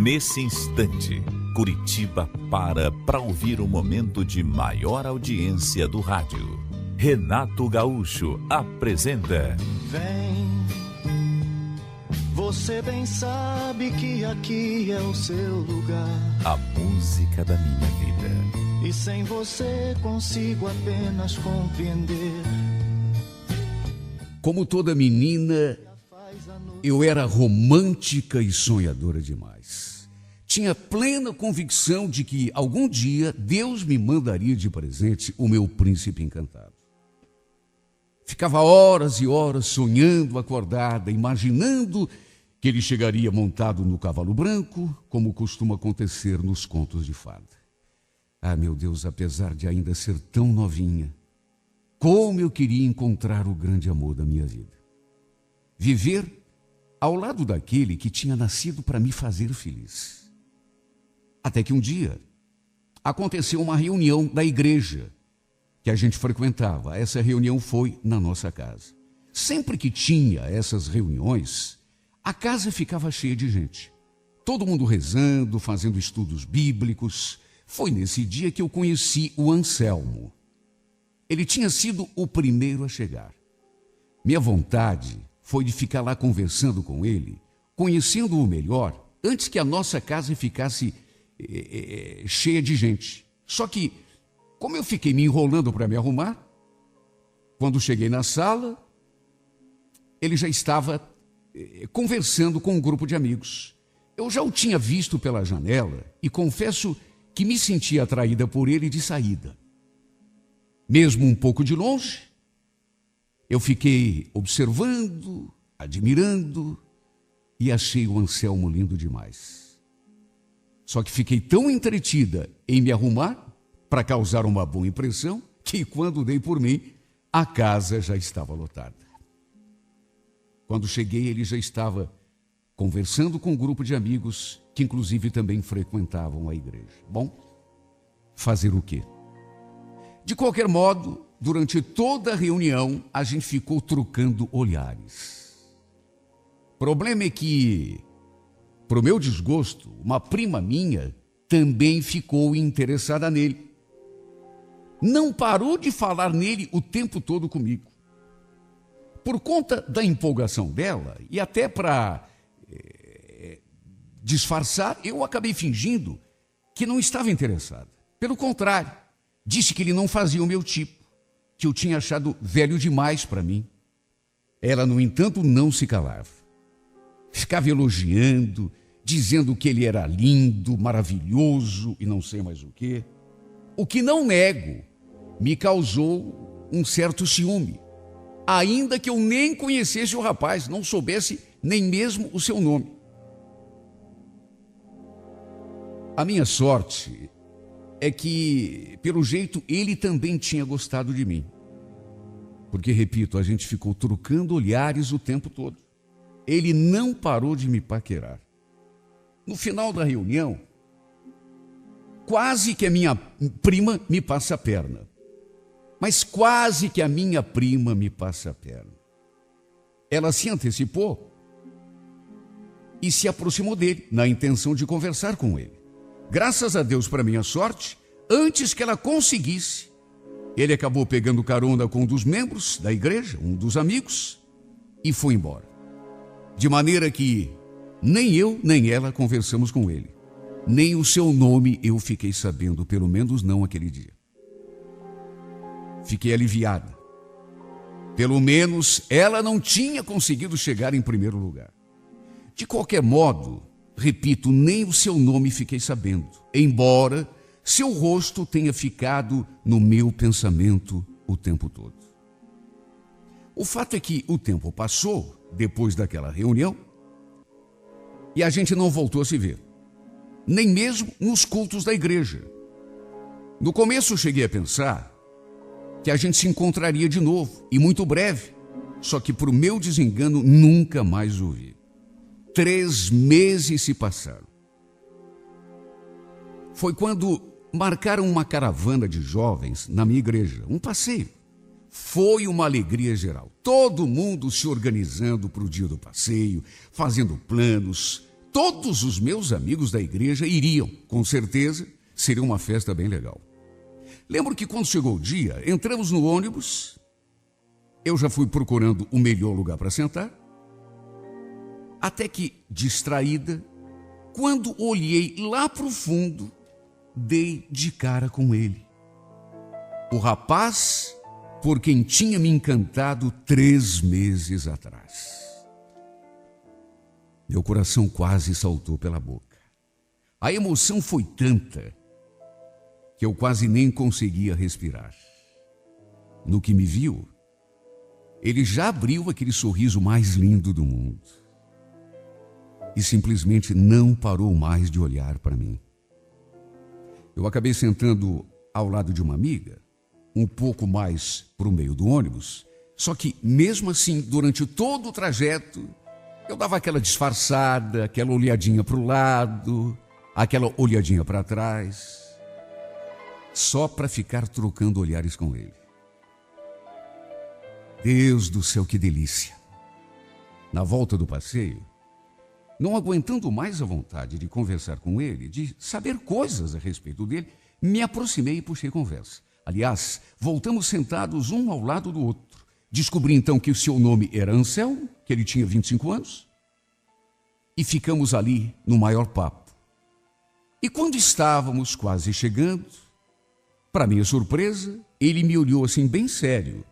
Nesse instante, Curitiba para ouvir o momento de maior audiência do rádio. Renato Gaúcho apresenta. Vem, você bem sabe que aqui é o seu lugar. A música da minha vida. E sem você consigo apenas compreender. Como toda menina, eu era romântica e sonhadora demais. Tinha plena convicção de que algum dia Deus me mandaria de presente o meu príncipe encantado. Ficava horas e horas sonhando acordada, imaginando que ele chegaria montado no cavalo branco, como costuma acontecer nos contos de fada. Ah, meu Deus, apesar de ainda ser tão novinha, como eu queria encontrar o grande amor da minha vida. Viver ao lado daquele que tinha nascido para me fazer feliz. Até que um dia aconteceu uma reunião da igreja que a gente frequentava. Essa reunião foi na nossa casa. Sempre que tinha essas reuniões, a casa ficava cheia de gente. Todo mundo rezando, fazendo estudos bíblicos. Foi nesse dia que eu conheci o Anselmo. Ele tinha sido o primeiro a chegar. Minha vontade foi de ficar lá conversando com ele, conhecendo-o melhor, antes que a nossa casa ficasse cheia de gente. Só que, como eu fiquei me enrolando para me arrumar, quando cheguei na sala, ele já estava conversando com um grupo de amigos. Eu já o tinha visto pela janela e confesso que me sentia atraída por ele de saída. Mesmo um pouco de longe, eu fiquei observando, admirando e achei o Anselmo lindo demais. Só que fiquei tão entretida em me arrumar para causar uma boa impressão que quando dei por mim, a casa já estava lotada. Quando cheguei, ele já estava conversando com um grupo de amigos que inclusive também frequentavam a igreja. Bom, fazer o quê? De qualquer modo, durante toda a reunião, a gente ficou trocando olhares. O problema é que, para o meu desgosto, uma prima minha também ficou interessada nele. Não parou de falar nele o tempo todo comigo. Por conta da empolgação dela, e até para disfarçar, eu acabei fingindo que não estava interessada. Pelo contrário, disse que ele não fazia o meu tipo, que eu tinha achado velho demais para mim. Ela, no entanto, não se calava. Ficava elogiando, dizendo que ele era lindo, maravilhoso e não sei mais o quê. O que não nego, me causou um certo ciúme. Ainda que eu nem conhecesse o rapaz, não soubesse nem mesmo o seu nome. A minha sorte é que, pelo jeito, ele também tinha gostado de mim. Porque, repito, a gente ficou trocando olhares o tempo todo. Ele não parou de me paquerar. No final da reunião, quase que a minha prima me passa a perna. Mas quase que a minha prima me passa a perna. Ela se antecipou e se aproximou dele, na intenção de conversar com ele. Graças a Deus, para minha sorte, antes que ela conseguisse, ele acabou pegando carona com um dos membros da igreja, um dos amigos, e foi embora. De maneira que nem eu nem ela conversamos com ele. Nem o seu nome eu fiquei sabendo, pelo menos não aquele dia. Fiquei aliviada. Pelo menos ela não tinha conseguido chegar em primeiro lugar. De qualquer modo, repito, nem o seu nome fiquei sabendo, embora seu rosto tenha ficado no meu pensamento o tempo todo. O fato é que o tempo passou, depois daquela reunião, e a gente não voltou a se ver, nem mesmo nos cultos da igreja. No começo eu cheguei a pensar que a gente se encontraria de novo, e muito breve, só que para o meu desengano nunca mais o vi. 3 meses se passaram. Foi quando marcaram uma caravana de jovens na minha igreja, um passeio. Foi uma alegria geral. Todo mundo se organizando para o dia do passeio, fazendo planos, todos os meus amigos da igreja iriam, com certeza, seria uma festa bem legal. Lembro que quando chegou o dia, entramos no ônibus, eu já fui procurando o melhor lugar para sentar, até que, distraída, quando olhei lá para o fundo, dei de cara com ele. O rapaz por quem tinha me encantado 3 meses atrás. Meu coração quase saltou pela boca. A emoção foi tanta que eu quase nem conseguia respirar. No que me viu, ele já abriu aquele sorriso mais lindo do mundo e simplesmente não parou mais de olhar para mim. Eu acabei sentando ao lado de uma amiga, um pouco mais para o meio do ônibus, só que mesmo assim, durante todo o trajeto, eu dava aquela disfarçada, aquela olhadinha para o lado, aquela olhadinha para trás, só para ficar trocando olhares com ele. Deus do céu, que delícia! Na volta do passeio, não aguentando mais a vontade de conversar com ele, de saber coisas a respeito dele, me aproximei e puxei conversa. Aliás, voltamos sentados um ao lado do outro. Descobri então que o seu nome era Anselmo, que ele tinha 25 anos, e ficamos ali no maior papo. E quando estávamos quase chegando, para minha surpresa, ele me olhou assim bem sério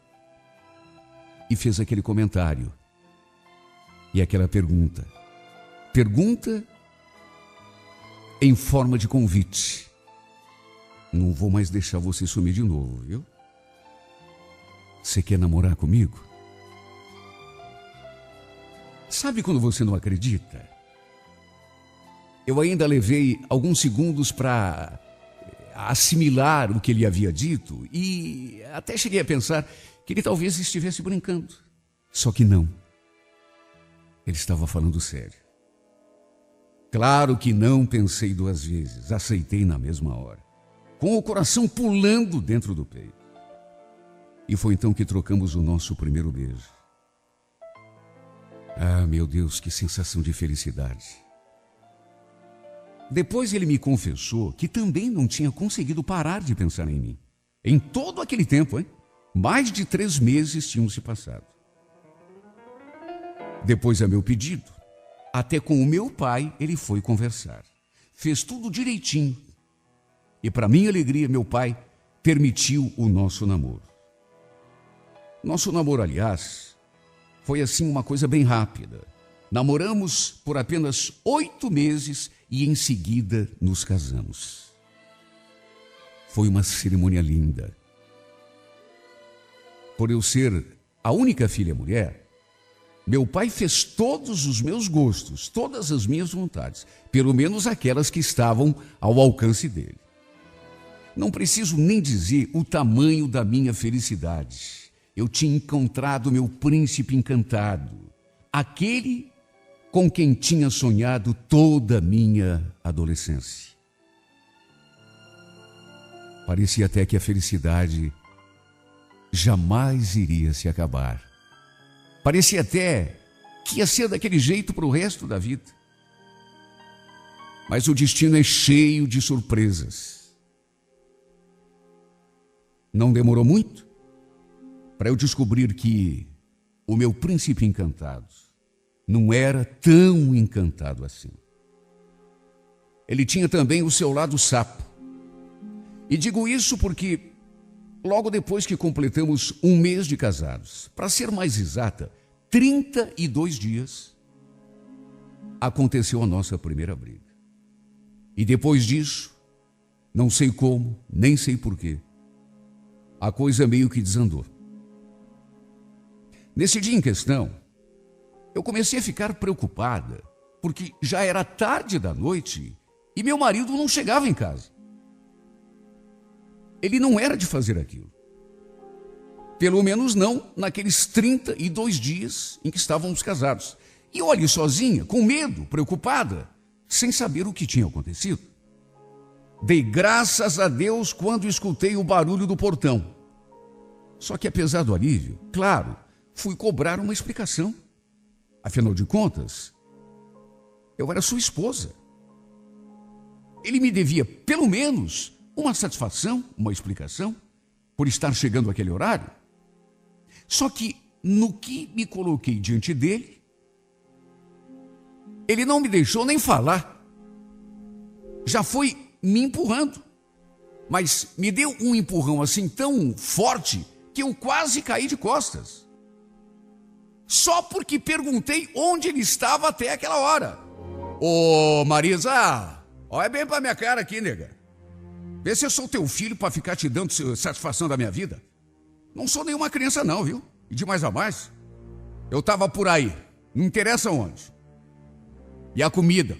e fez aquele comentário e aquela pergunta. Pergunta em forma de convite. Não vou mais deixar você sumir de novo, viu? Você quer namorar comigo? Sabe quando você não acredita? Eu ainda levei alguns segundos para assimilar o que ele havia dito e até cheguei a pensar que ele talvez estivesse brincando. Só que não. Ele estava falando sério. Claro que não pensei 2 vezes, aceitei na mesma hora, com o coração pulando dentro do peito. E foi então que trocamos o nosso primeiro beijo. Ah, meu Deus, que sensação de felicidade. Depois ele me confessou que também não tinha conseguido parar de pensar em mim. Em todo aquele tempo, hein? Mais de 3 meses tinham se passado. Depois, a meu pedido, até com o meu pai ele foi conversar. Fez tudo direitinho. E para minha alegria, meu pai permitiu o nosso namoro. Nosso namoro, aliás, foi assim uma coisa bem rápida. Namoramos por apenas 8 meses e em seguida nos casamos. Foi uma cerimônia linda. Por eu ser a única filha mulher, meu pai fez todos os meus gostos, todas as minhas vontades, pelo menos aquelas que estavam ao alcance dele. Não preciso nem dizer o tamanho da minha felicidade. Eu tinha encontrado meu príncipe encantado, aquele com quem tinha sonhado toda a minha adolescência. Parecia até que a felicidade jamais iria se acabar. Parecia até que ia ser daquele jeito para o resto da vida. Mas o destino é cheio de surpresas. Não demorou muito para eu descobrir que o meu príncipe encantado não era tão encantado assim. Ele tinha também o seu lado sapo. E digo isso porque logo depois que completamos 1 mês de casados, para ser mais exata, 32 dias, aconteceu a nossa primeira briga. E depois disso, não sei como, nem sei porquê, a coisa meio que desandou. Nesse dia em questão, eu comecei a ficar preocupada, porque já era tarde da noite e meu marido não chegava em casa. Ele não era de fazer aquilo. Pelo menos não naqueles 32 dias em que estávamos casados. E eu ali sozinha, com medo, preocupada, sem saber o que tinha acontecido. Dei graças a Deus quando escutei o barulho do portão. Só que apesar do alívio, claro, fui cobrar uma explicação. Afinal de contas, Eu era sua esposa. Ele me devia, pelo menos, uma satisfação, uma explicação, por estar chegando àquele horário. Só que, no que me coloquei diante dele, ele não me deixou nem falar. Já foi me empurrando, mas me deu um empurrão assim tão forte que eu quase caí de costas. Só porque perguntei onde ele estava até aquela hora. Ô Marisa, olha bem pra minha cara aqui, nega. Vê se eu sou teu filho para ficar te dando satisfação da minha vida. Não sou nenhuma criança não, viu? E de mais a mais, eu tava por aí, não interessa onde. E a comida?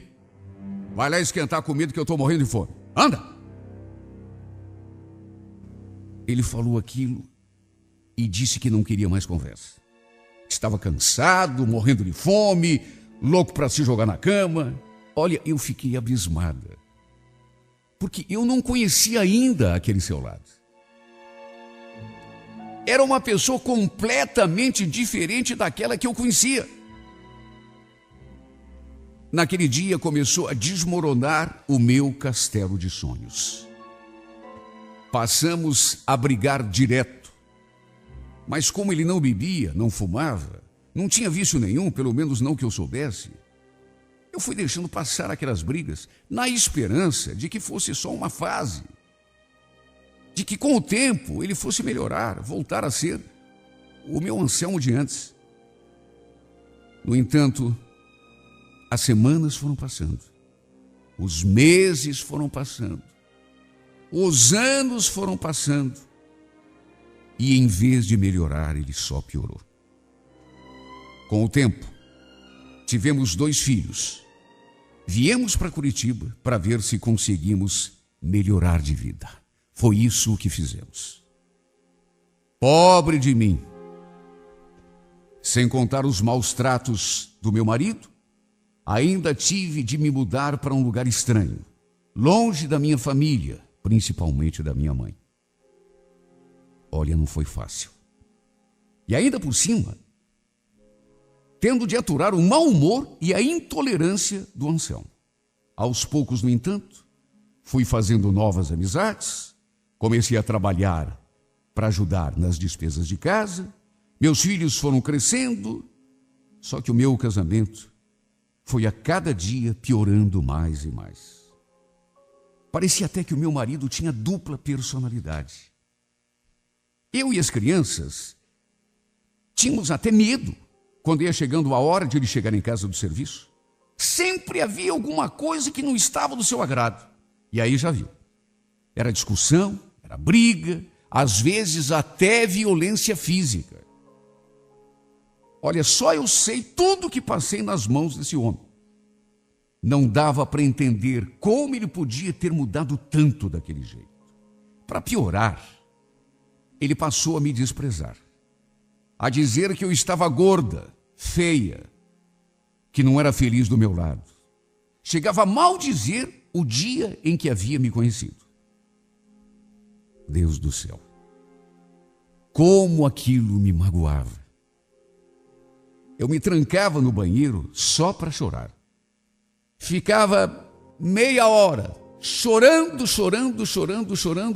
Vai lá esquentar a comida que eu tô morrendo de fome. Anda! Ele falou aquilo e disse que não queria mais conversa. Estava cansado, morrendo de fome, louco para se jogar na cama. Olha, eu fiquei abismada, porque eu não conhecia ainda aquele seu lado. Era uma pessoa completamente diferente daquela que eu conhecia. Naquele dia começou a desmoronar o meu castelo de sonhos. Passamos a brigar direto. Mas como ele não bebia, não fumava, não tinha vício nenhum, pelo menos não que eu soubesse, eu fui deixando passar aquelas brigas, na esperança de que fosse só uma fase. De que com o tempo ele fosse melhorar, voltar a ser o meu Anselmo de antes. No entanto, as semanas foram passando, os meses foram passando, os anos foram passando, e em vez de melhorar, ele só piorou. Com o tempo, tivemos 2 filhos. Viemos para Curitiba para ver se conseguimos melhorar de vida. Foi isso o que fizemos. Pobre de mim. Sem contar os maus tratos do meu marido, ainda tive de me mudar para um lugar estranho, longe da minha família, principalmente da minha mãe. Olha, não foi fácil. E ainda por cima, tendo de aturar o mau humor e a intolerância do Anselmo. Aos poucos, no entanto, fui fazendo novas amizades, comecei a trabalhar para ajudar nas despesas de casa, meus filhos foram crescendo, só que o meu casamento foi a cada dia piorando mais e mais. Parecia até que o meu marido tinha dupla personalidade. Eu e as crianças tínhamos até medo quando ia chegando a hora de ele chegar em casa do serviço. Sempre havia alguma coisa que não estava do seu agrado. E aí já viu. Era discussão, era briga, às vezes até violência física. Olha, só eu sei tudo que passei nas mãos desse homem. Não dava para entender como ele podia ter mudado tanto daquele jeito. Para piorar, ele passou a me desprezar, a dizer que eu estava gorda, feia, que não era feliz do meu lado. Chegava a maldizer o dia em que havia me conhecido. Deus do céu, como aquilo me magoava. Eu me trancava no banheiro só para chorar. Ficava meia hora chorando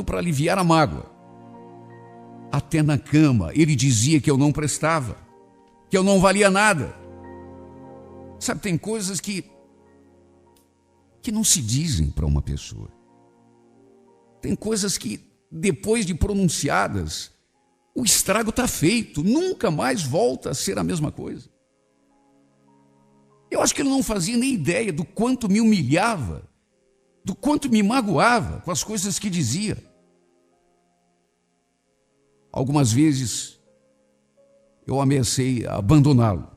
para aliviar a mágoa. Até na cama ele dizia que eu não prestava, que eu não valia nada. Sabe, tem coisas que não se dizem para uma pessoa. Tem coisas que, depois de pronunciadas, o estrago está feito, nunca mais volta a ser a mesma coisa. Eu acho que ele não fazia nem ideia do quanto me humilhava, do quanto me magoava com as coisas que dizia. Algumas vezes eu ameacei abandoná-lo.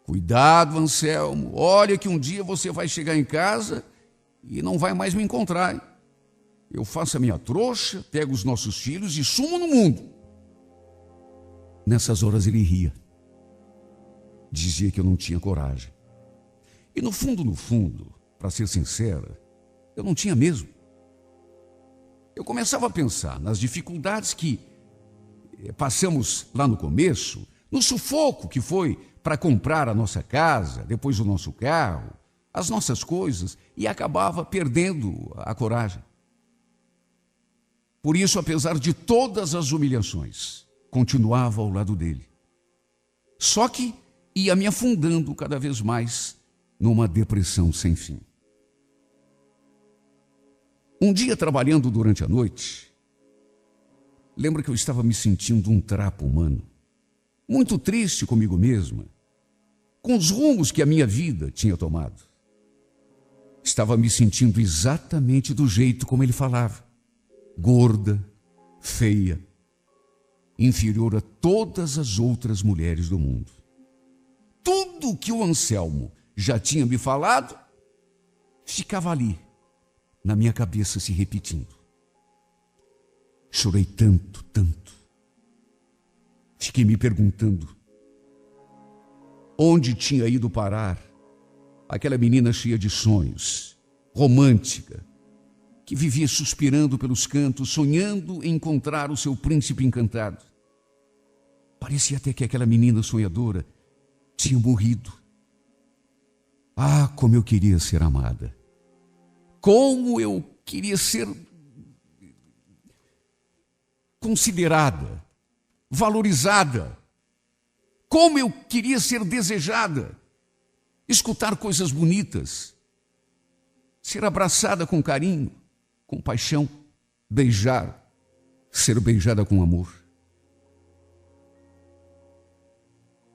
Cuidado, Anselmo, olha que um dia você vai chegar em casa e não vai mais me encontrar. Hein? Eu faço a minha trouxa, pego os nossos filhos e sumo no mundo. Nessas horas ele ria. Dizia que eu não tinha coragem. E no fundo, para ser sincera, eu não tinha mesmo. Eu começava a pensar nas dificuldades que passamos lá no começo, no sufoco que foi para comprar a nossa casa, depois o nosso carro, as nossas coisas, e acabava perdendo a coragem. Por isso, apesar de todas as humilhações, continuava ao lado dele. Só que ia me afundando cada vez mais numa depressão sem fim. Um dia, trabalhando durante a noite, lembro que eu estava me sentindo um trapo humano, muito triste comigo mesma, com os rumos que a minha vida tinha tomado. Estava me sentindo exatamente do jeito como ele falava, gorda, feia, inferior a todas as outras mulheres do mundo. Tudo o que o Anselmo já tinha me falado ficava ali, na minha cabeça, se repetindo. Chorei tanto, tanto. Fiquei me perguntando onde tinha ido parar aquela menina cheia de sonhos, romântica, que vivia suspirando pelos cantos, sonhando em encontrar o seu príncipe encantado. Parecia até que aquela menina sonhadora tinha morrido. Ah, como eu queria ser amada! Como eu queria ser considerada, valorizada. Como eu queria ser desejada, escutar coisas bonitas, ser abraçada com carinho, com paixão, beijar, ser beijada com amor.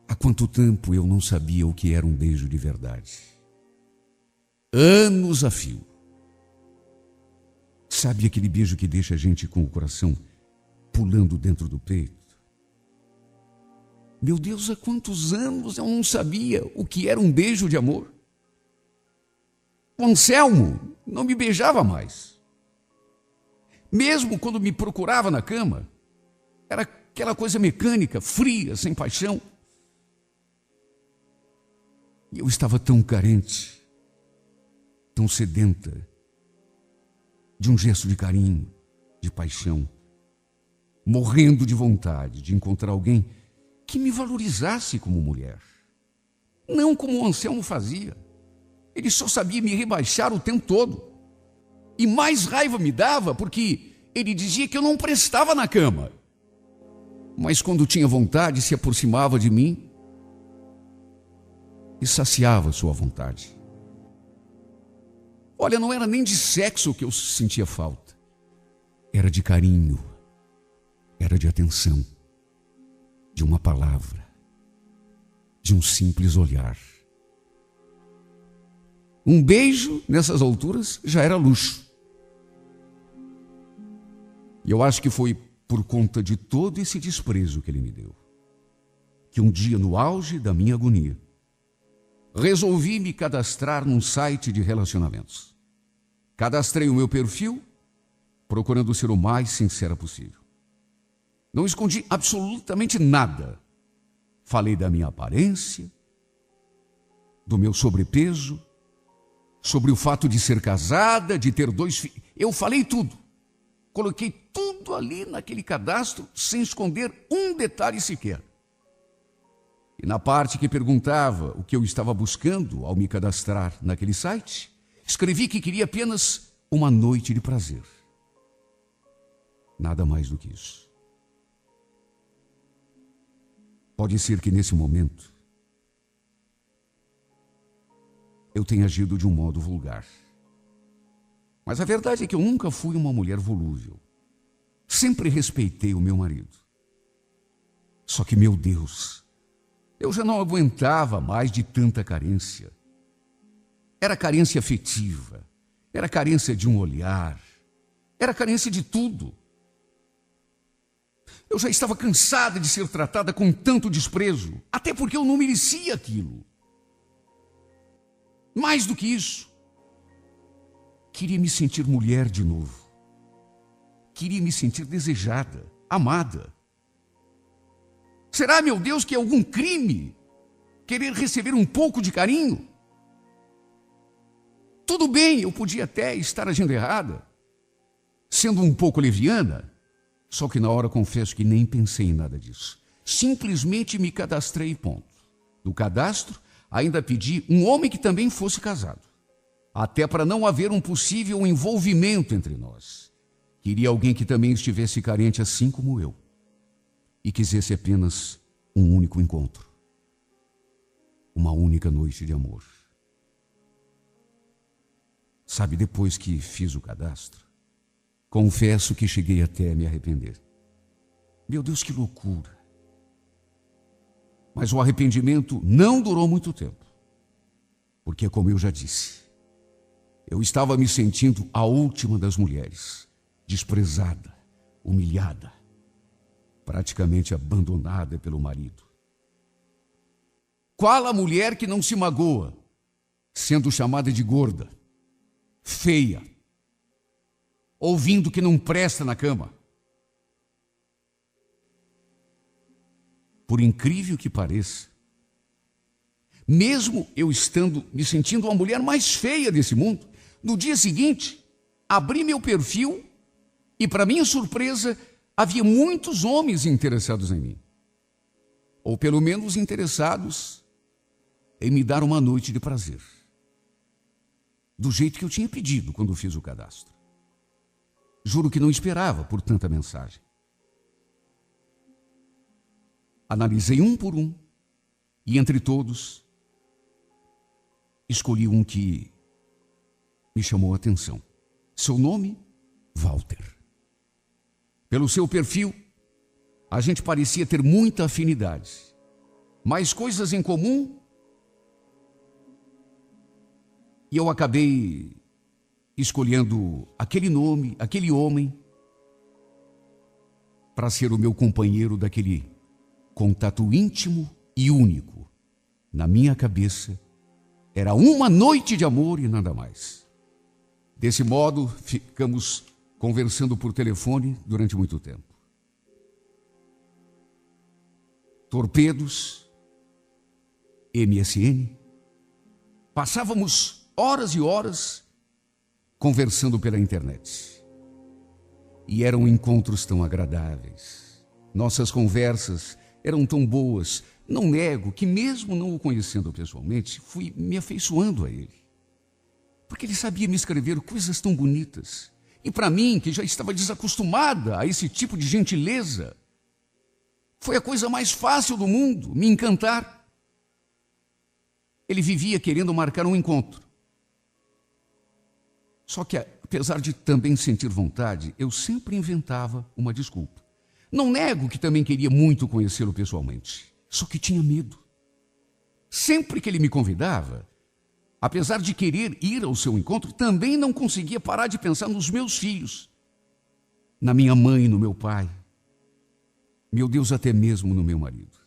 Há quanto tempo eu não sabia o que era um beijo de verdade? Anos a fio. Sabe aquele beijo que deixa a gente com o coração pulando dentro do peito? Meu Deus, há quantos anos eu não sabia o que era um beijo de amor? O Anselmo não me beijava mais. Mesmo quando me procurava na cama, era aquela coisa mecânica, fria, sem paixão. E eu estava tão carente, tão sedenta, de um gesto de carinho, de paixão, morrendo de vontade de encontrar alguém que me valorizasse como mulher. Não como o Anselmo fazia. Ele só sabia me rebaixar o tempo todo. E mais raiva me dava porque ele dizia que eu não prestava na cama. Mas quando tinha vontade, se aproximava de mim e saciava sua vontade. Olha, não era nem de sexo que eu sentia falta. Era de carinho, era de atenção, de uma palavra, de um simples olhar. Um beijo, nessas alturas, já era luxo. E eu acho que foi por conta de todo esse desprezo que ele me deu, que um dia, no auge da minha agonia, resolvi me cadastrar num site de relacionamentos. Cadastrei o meu perfil, procurando ser o mais sincera possível. Não escondi absolutamente nada. Falei da minha aparência, do meu sobrepeso, sobre o fato de ser casada, de ter 2 filhos. Eu falei tudo. Coloquei tudo ali naquele cadastro, sem esconder um detalhe sequer. E na parte que perguntava o que eu estava buscando ao me cadastrar naquele site, escrevi que queria apenas uma noite de prazer. Nada mais do que isso. Pode ser que nesse momento eu tenha agido de um modo vulgar. Mas a verdade é que eu nunca fui uma mulher volúvel. Sempre respeitei o meu marido. Só que, meu Deus, eu já não aguentava mais de tanta carência. Era carência afetiva, era carência de um olhar, era carência de tudo. Eu já estava cansada de ser tratada com tanto desprezo, até porque eu não merecia aquilo. Mais do que isso, queria me sentir mulher de novo. Queria me sentir desejada, amada. Será, meu Deus, que é algum crime querer receber um pouco de carinho? Tudo bem, eu podia até estar agindo errada, sendo um pouco leviana, só que na hora confesso que nem pensei em nada disso. Simplesmente me cadastrei e ponto. do cadastro, ainda pedi um homem que também fosse casado, até para não haver um possível envolvimento entre nós. Queria alguém que também estivesse carente assim como eu e quisesse apenas um único encontro, uma única noite de amor. Sabe, depois que fiz o cadastro, confesso que cheguei até a me arrepender. Meu Deus, que loucura! Mas o arrependimento não durou muito tempo, porque, como eu já disse, eu estava me sentindo a última das mulheres, desprezada, humilhada, praticamente abandonada pelo marido. Qual a mulher que não se magoa, sendo chamada de gorda, feia, ouvindo que não presta na cama? Por incrível que pareça, mesmo eu estando me sentindo a mulher mais feia desse mundo, no dia seguinte, abri meu perfil e, para minha surpresa, havia muitos homens interessados em mim. Ou pelo menos interessados em me dar uma noite de prazer. Do jeito que eu tinha pedido quando fiz o cadastro. Juro que não esperava por tanta mensagem. Analisei um por um e, entre todos, escolhi um que me chamou a atenção. Seu nome, Walter. Pelo seu perfil, a gente parecia ter muita afinidade, mais coisas em comum, e eu acabei escolhendo aquele nome, aquele homem, para ser o meu companheiro daquele contato íntimo e único. Na minha cabeça, era uma noite de amor e nada mais. Desse modo, ficamos conversando por telefone durante muito tempo. Torpedos, MSN, passávamos horas e horas conversando pela internet. E eram encontros tão agradáveis. Nossas conversas eram tão boas. Não nego que, mesmo não o conhecendo pessoalmente, fui me afeiçoando a ele. Porque ele sabia me escrever coisas tão bonitas. E para mim, que já estava desacostumada a esse tipo de gentileza, foi a coisa mais fácil do mundo, me encantar. Ele vivia querendo marcar um encontro. Só que, apesar de também sentir vontade, eu sempre inventava uma desculpa. Não nego que também queria muito conhecê-lo pessoalmente, só que tinha medo. Sempre que ele me convidava, apesar de querer ir ao seu encontro, também não conseguia parar de pensar nos meus filhos, na minha mãe e no meu pai, meu Deus, até mesmo no meu marido.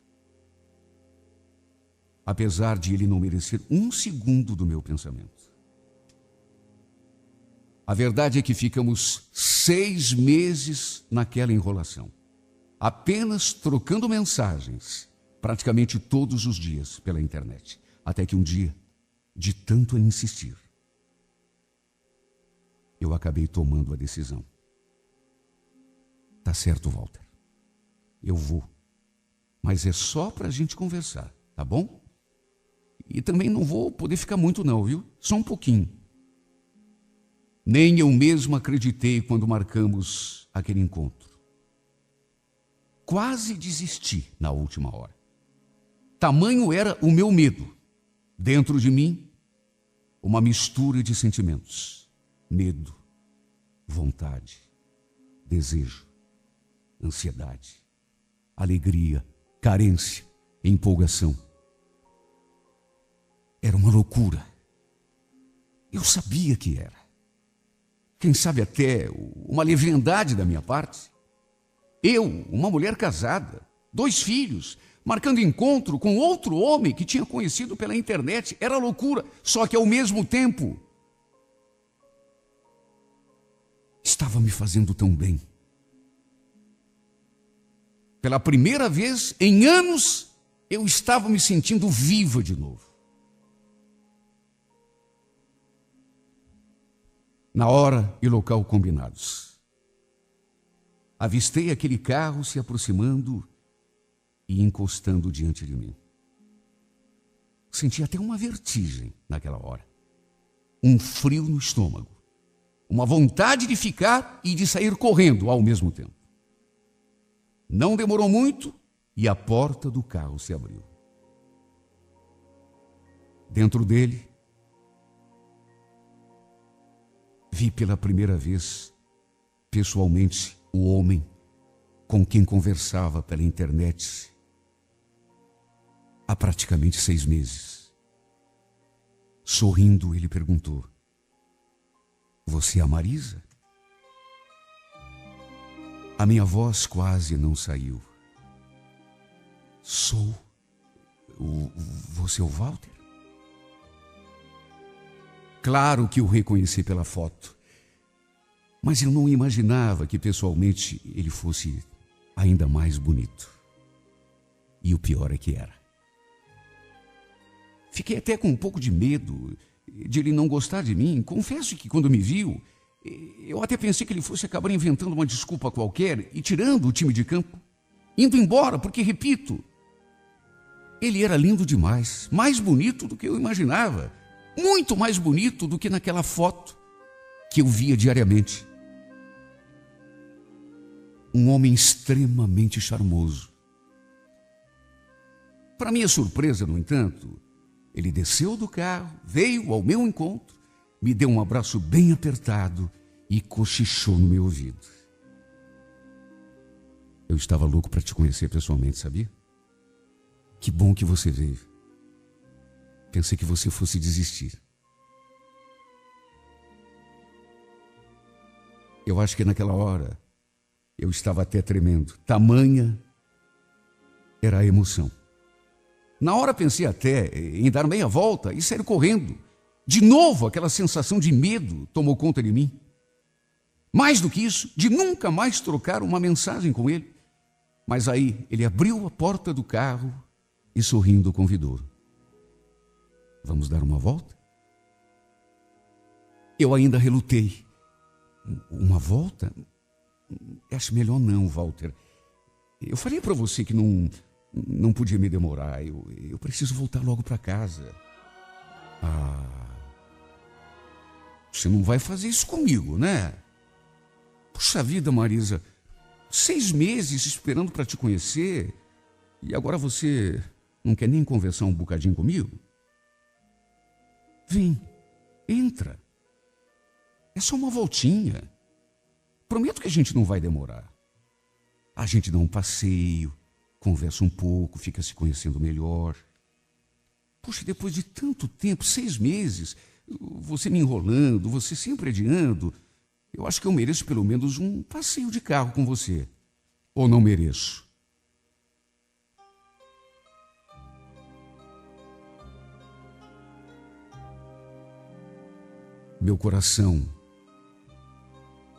Apesar de ele não merecer um segundo do meu pensamento. A verdade é que ficamos 6 meses naquela enrolação, apenas trocando mensagens, praticamente todos os dias pela internet. Até que um dia, de tanto insistir, eu acabei tomando a decisão. Tá certo, Walter. Eu vou. Mas é só para a gente conversar, tá bom? E também não vou poder ficar muito não, viu? Só um pouquinho. Nem eu mesmo acreditei quando marcamos aquele encontro. Quase desisti na última hora. Tamanho era o meu medo. Dentro de mim, uma mistura de sentimentos. Medo, vontade, desejo, ansiedade, alegria, carência, empolgação. Era uma loucura. Eu sabia que era. Quem sabe até uma leviandade da minha parte. Eu, uma mulher casada, 2 filhos, marcando encontro com outro homem que tinha conhecido pela internet. Era loucura, só que ao mesmo tempo estava me fazendo tão bem. Pela primeira vez em anos, eu estava me sentindo viva de novo. Na hora e local combinados, avistei aquele carro se aproximando e encostando diante de mim. Senti até uma vertigem naquela hora. Um frio no estômago. Uma vontade de ficar e de sair correndo ao mesmo tempo. Não demorou muito e a porta do carro se abriu. Dentro dele, vi pela primeira vez, pessoalmente, o homem com quem conversava pela internet há praticamente 6 meses. Sorrindo, ele perguntou: "Você é a Marisa?" A minha voz quase não saiu. "Sou. Você é o Walter?" Claro que o reconheci pela foto, mas eu não imaginava que pessoalmente ele fosse ainda mais bonito. E o pior é que era. Fiquei até com um pouco de medo de ele não gostar de mim. Confesso que quando me viu, eu até pensei que ele fosse acabar inventando uma desculpa qualquer e tirando o time de campo, indo embora, porque, repito, ele era lindo demais, mais bonito do que eu imaginava, muito mais bonito do que naquela foto que eu via diariamente. Um homem extremamente charmoso. Para minha surpresa, no entanto, ele desceu do carro, veio ao meu encontro, me deu um abraço bem apertado e cochichou no meu ouvido. "Eu estava louco para te conhecer pessoalmente, sabia? Que bom que você veio. Pensei que você fosse desistir." Eu acho que naquela hora eu estava até tremendo. Tamanha era a emoção. Na hora pensei até em dar meia volta e sair correndo. De novo aquela sensação de medo tomou conta de mim. Mais do que isso, de nunca mais trocar uma mensagem com ele. Mas aí ele abriu a porta do carro e sorrindo convidou: "Vamos dar uma volta?" Eu ainda relutei. "Uma volta? Acho melhor não, Walter. Eu falei para você que não podia me demorar. Eu preciso voltar logo para casa." "Ah, você não vai fazer isso comigo, né? Puxa vida, Marisa, 6 meses esperando para te conhecer e agora você não quer nem conversar um bocadinho comigo? Vem, entra. É só uma voltinha. Prometo que a gente não vai demorar. A gente dá um passeio, conversa um pouco, fica se conhecendo melhor. Puxa, depois de tanto tempo, 6 meses, você me enrolando, você sempre adiando, eu acho que eu mereço pelo menos um passeio de carro com você. Ou não mereço?" Meu coração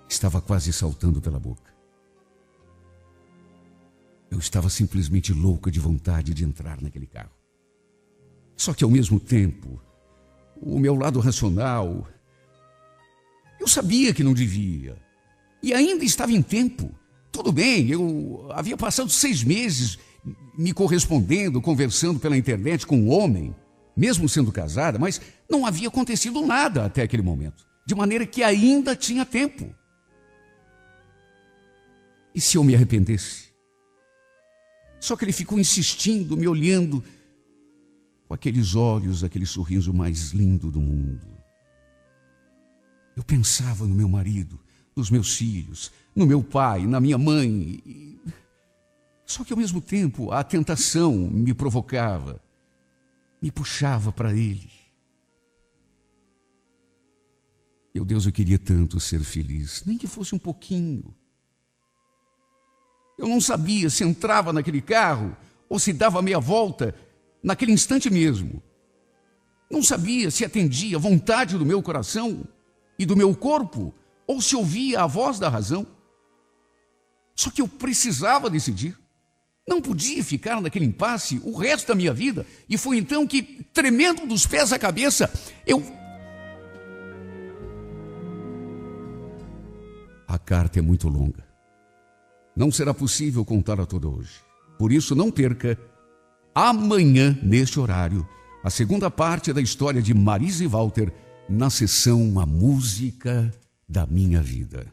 estava quase saltando pela boca. Eu estava simplesmente louca de vontade de entrar naquele carro. Só que ao mesmo tempo, o meu lado racional, eu sabia que não devia. E ainda estava em tempo. Tudo bem, eu havia passado 6 meses me correspondendo, conversando pela internet com um homem, mesmo sendo casada, mas não havia acontecido nada até aquele momento. De maneira que ainda tinha tempo. E se eu me arrependesse? Só que ele ficou insistindo, me olhando com aqueles olhos, aquele sorriso mais lindo do mundo. Eu pensava no meu marido, nos meus filhos, no meu pai, na minha mãe. Só que ao mesmo tempo a tentação me provocava, me puxava para ele. Meu Deus, eu queria tanto ser feliz, nem que fosse um pouquinho. Eu não sabia se entrava naquele carro ou se dava meia volta naquele instante mesmo. Não sabia se atendia à vontade do meu coração e do meu corpo ou se ouvia a voz da razão. Só que eu precisava decidir. Não podia ficar naquele impasse o resto da minha vida. E foi então que, tremendo dos pés à cabeça, A carta é muito longa. Não será possível contá-la toda hoje. Por isso, não perca, amanhã, neste horário, a segunda parte da história de Marisa e Walter na sessão A Música da Minha Vida.